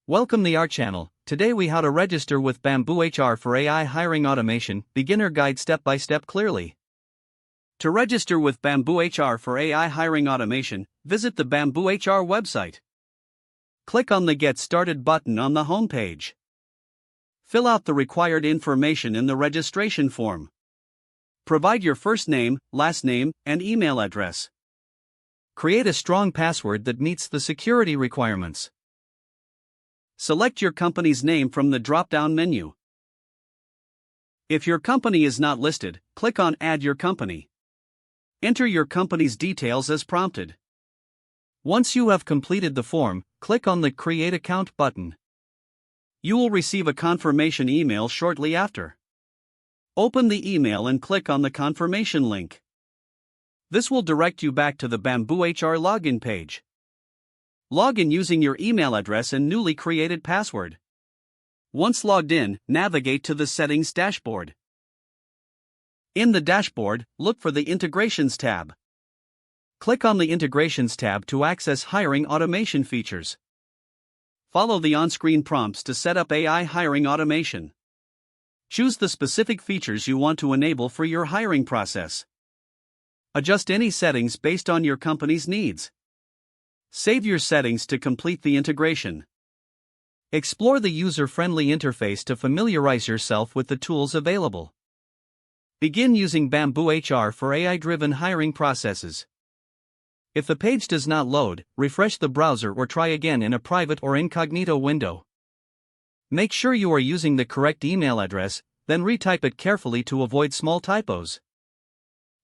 Welcome to our channel. Today we how to register with BambooHR for AI hiring automation, beginner guide step by step clearly. To register with BambooHR for AI hiring automation, visit the BambooHR website. Click on the Get Started button on the home page. Fill out the required information in the registration form. Provide your first name, last name, and email address. Create a strong password that meets the security requirements. Select your company's name from the drop-down menu. If your company is not listed, click on Add Your Company. Enter your company's details as prompted. Once you have completed the form, click on the Create Account button. You will receive a confirmation email shortly after. Open the email and click on the confirmation link. This will direct you back to the BambooHR login page. Log in using your email address and newly created password. Once logged in, navigate to the Settings dashboard. In the dashboard, look for the Integrations tab. Click on the Integrations tab to access hiring automation features. Follow the on-screen prompts to set up AI hiring automation. Choose the specific features you want to enable for your hiring process. Adjust any settings based on your company's needs. Save your settings to complete the integration. Explore the user-friendly interface to familiarize yourself with the tools available. Begin using BambooHR for AI-driven hiring processes. If the page does not load, refresh the browser or try again in a private or incognito window. Make sure you are using the correct email address, then retype it carefully to avoid small typos.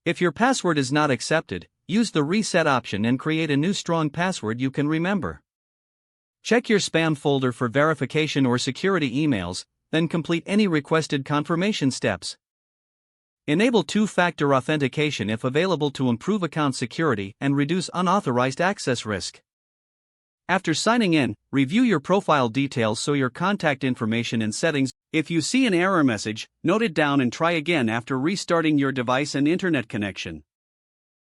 If your password is not accepted, use the reset option and create a new strong password you can remember. Check your spam folder for verification or security emails, then complete any requested confirmation steps. Enable two-factor authentication if available to improve account security and reduce unauthorized access risk. After signing in, review your profile details so your contact information and settings. If you see an error message, note it down and try again after restarting your device and internet connection.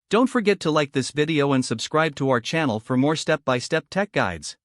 Don't forget to like this video and subscribe to our channel for more step-by-step tech guides.